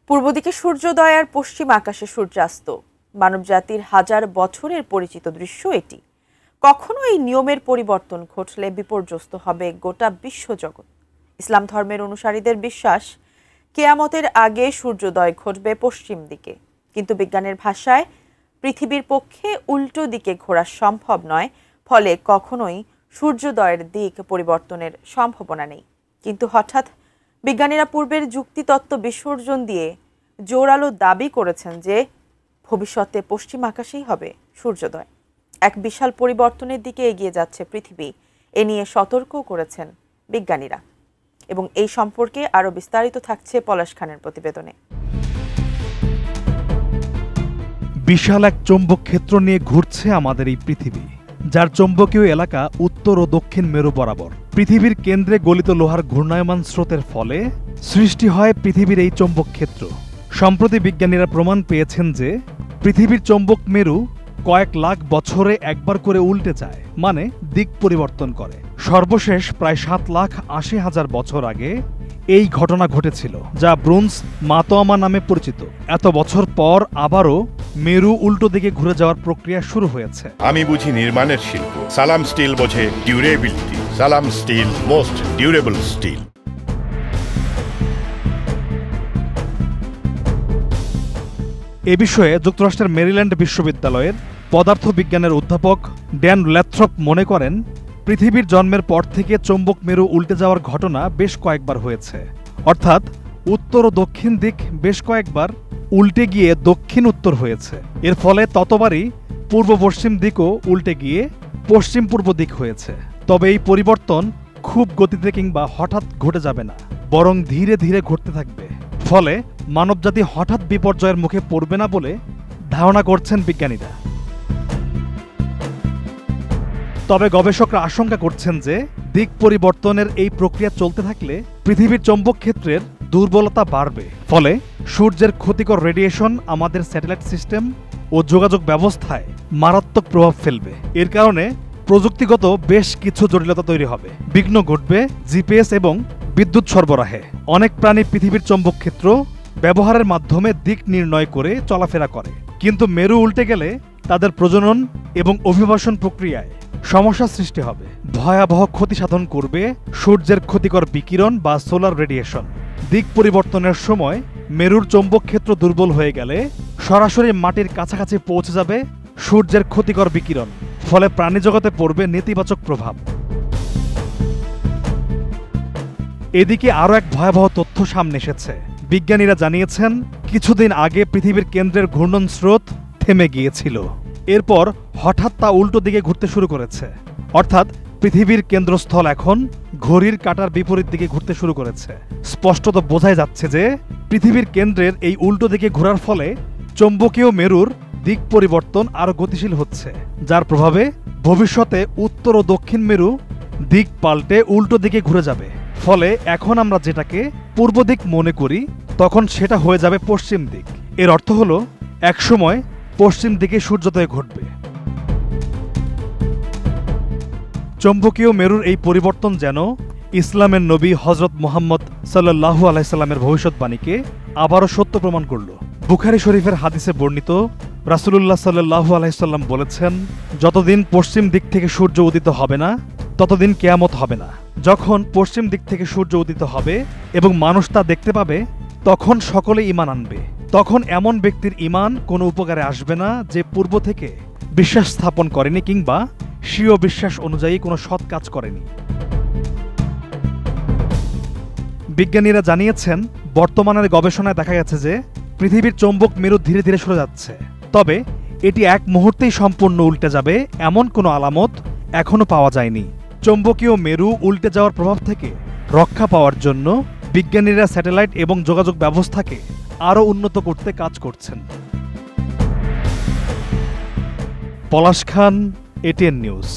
পূর্ব দিকে সূর্যোদয় আর পশ্চিম আকাশে সূর্যাস্ত, মানবজাতির হাজার বছরের পরিচিত দৃশ্য এটি। কখনো এই নিয়মের পরিবর্তন ঘটলে বিপর্যস্ত হবে গোটা বিশ্বজগৎ। ইসলাম ধর্মের অনুসারীদের বিশ্বাস, কিয়ামতের আগে সূর্যোদয় ঘটবে পশ্চিম দিকে। কিন্তু বিজ্ঞানের ভাষায় পৃথিবীর পক্ষে উল্টো দিকে ঘোরা সম্ভব নয়, ফলে কখনোই সূর্যোদয়ের দিক পরিবর্তনের সম্ভাবনা নেই। কিন্তু হঠাৎ বিজ্ঞানীরা পূর্বের যুক্তিতত্ত্ব বিসর্জন দিয়ে জোরালো দাবি করেছেন যে ভবিষ্যতে পশ্চিম আকাশেই হবে সূর্যোদয়। এক বিশাল পরিবর্তনের দিকে এগিয়ে যাচ্ছে পৃথিবী, এ নিয়ে সতর্ক করেছেন বিজ্ঞানীরা। এবং এই সম্পর্কে আরও বিস্তারিত থাকছে পলাশ খানের প্রতিবেদনে। বিশাল এক চৌম্বক ক্ষেত্র নিয়ে ঘুরছে আমাদের এই পৃথিবী, যার চৌম্বকীয় এলাকা উত্তর ও দক্ষিণ মেরু বরাবর। পৃথিবীর কেন্দ্রে গলিত লোহার ঘূর্ণায়মান স্রোতের ফলে সৃষ্টি হয় পৃথিবীর এই চৌম্বক ক্ষেত্র। সম্প্রতি বিজ্ঞানীরা প্রমাণ পেয়েছেন যে পৃথিবীর চৌম্বক মেরু কয়েক লাখ বছরে একবার করে উল্টে যায়, মানে দিক পরিবর্তন করে। সর্বশেষ প্রায় 7,80,000 বছর আগে এই ঘটনা ঘটেছিল, যা ব্রোঞ্জ মাতোয়ামা নামে পরিচিত। এত বছর পর আবারও মেরু উল্টো দিকে ঘুরে যাওয়ার প্রক্রিয়া শুরু হয়েছে। আমি বুঝি নির্মাণের শিল্প, সালাম স্টিল বোঝে ডিউরেবিলিটি। সালাম স্টিল, মোস্ট ডিউরেবল স্টিল। এ বিষয়ে যুক্তরাষ্ট্রের মেরিল্যান্ড বিশ্ববিদ্যালয়ের পদার্থ বিজ্ঞানের অধ্যাপক ড্যান ল্যাথ্রপ মনে করেন, পৃথিবীর জন্মের পর থেকে চৌম্বক মেরু উল্টে যাওয়ার ঘটনা বেশ কয়েকবার হয়েছে। অর্থাৎ উত্তর ও দক্ষিণ দিক বেশ কয়েকবার উল্টে গিয়ে দক্ষিণ উত্তর হয়েছে। এর ফলে ততবারই পূর্ব পশ্চিম দিকও উল্টে গিয়ে পশ্চিম পূর্ব দিক হয়েছে। তবে এই পরিবর্তন খুব গতিতে কিংবা হঠাৎ ঘটে যাবে না, বরং ধীরে ধীরে ঘটতে থাকবে। ফলে মানবজাতি হঠাৎ বিপর্যয়ের মুখে পড়বে না বলে ধারণা করছেন বিজ্ঞানীরা। তবে গবেষকরা আশঙ্কা করছেন যে দিক পরিবর্তনের এই প্রক্রিয়া চলতে থাকলে পৃথিবীর চৌম্বক ক্ষেত্রের দুর্বলতা বাড়বে। ফলে সূর্যের ক্ষতিকর রেডিয়েশন আমাদের স্যাটেলাইট সিস্টেম ও যোগাযোগ ব্যবস্থায় মারাত্মক প্রভাব ফেলবে। এর কারণে প্রযুক্তিগত বেশ কিছু জটিলতা তৈরি হবে। বিঘ্ন ঘটবে জিপিএস এবং বিদ্যুৎ সরবরাহে। অনেক প্রাণী পৃথিবীর চৌম্বক ক্ষেত্র ব্যবহারের মাধ্যমে দিক নির্ণয় করে চলাফেরা করে, কিন্তু মেরু উল্টে গেলে তাদের প্রজনন এবং অভিবাসন প্রক্রিয়ায় সমস্যা সৃষ্টি হবে। ভয়াবহ ক্ষতি সাধন করবে সূর্যের ক্ষতিকর বিকিরণ বা সোলার রেডিয়েশন। দিক পরিবর্তনের সময় মেরুর চৌম্বক ক্ষেত্র দুর্বল হয়ে গেলে সরাসরি মাটির কাছাকাছি পৌঁছে যাবে সূর্যের ক্ষতিকর বিকিরণ। ফলে প্রাণীজগতে পড়বে নেতিবাচক প্রভাব। এদিকে আরও এক ভয়াবহ তথ্য সামনে এসেছে। বিজ্ঞানীরা জানিয়েছেন, কিছুদিন আগে পৃথিবীর কেন্দ্রের ঘূর্ণন স্রোত থেমে গিয়েছিল। এরপর হঠাৎ তা উল্টো দিকে ঘুরতে শুরু করেছে। অর্থাৎ পৃথিবীর কেন্দ্রস্থল এখন ঘড়ির কাঁটার বিপরীত দিকে ঘুরতে শুরু করেছে। স্পষ্টত বোঝাই যাচ্ছে যে পৃথিবীর কেন্দ্রের এই উল্টো দিকে ঘোরার ফলে চৌম্বকীয় মেরুর দিক পরিবর্তন আরও গতিশীল হচ্ছে, যার প্রভাবে ভবিষ্যতে উত্তর ও দক্ষিণ মেরু দিক পাল্টে উল্টো দিকে ঘুরে যাবে। ফলে এখন আমরা যেটাকে পূর্ব দিক মনে করি, তখন সেটা হয়ে যাবে পশ্চিম দিক। এর অর্থ হলো একসময় পশ্চিম দিকে সূর্যোদয় ঘটবে। চৌম্বকীয় মেরুর এই পরিবর্তন যেন ইসলামের নবী হজরত মুহাম্মদ সাল্লাল্লাহু আলাইহি সাল্লামের ভবিষ্যৎবাণীকে আবারও সত্য প্রমাণ করল। বুখারী শরীফের হাদিসে বর্ণিত, রাসূলুল্লাহ সাল্লাল্লাহু আলাইহি সাল্লাম বলেছেন, যতদিন পশ্চিম দিক থেকে সূর্য উদিত হবে না, ততদিন কিয়ামত হবে না। যখন পশ্চিম দিক থেকে সূর্য উদিত হবে এবং মানুষ তা দেখতে পাবে, তখন সকলে ঈমান আনবে। তখন এমন ব্যক্তির ঈমান কোনো উপকারে আসবে না যে পূর্ব থেকে বিশ্বাস স্থাপন করেনি কিংবা স্বীয় বিশ্বাস অনুযায়ী কোনো সৎ কাজ করেনি। বিজ্ঞানীরা জানিয়েছেন, বর্তমানের গবেষণায় দেখা গেছে যে পৃথিবীর চৌম্বক মেরু ধীরে ধীরে সরে যাচ্ছে। তবে এটি এক মুহূর্তেই সম্পূর্ণ উল্টে যাবে এমন কোনো আলামত এখনো পাওয়া যায়নি। চৌম্বকীয় মেরু উল্টে যাওয়ার প্রভাব থেকে রক্ষা পাওয়ার জন্য বিজ্ঞানীরা স্যাটেলাইট এবং যোগাযোগ ব্যবস্থাকে আরও উন্নত করতে কাজ করছেন। পলাশ খান, এটিএন নিউজ।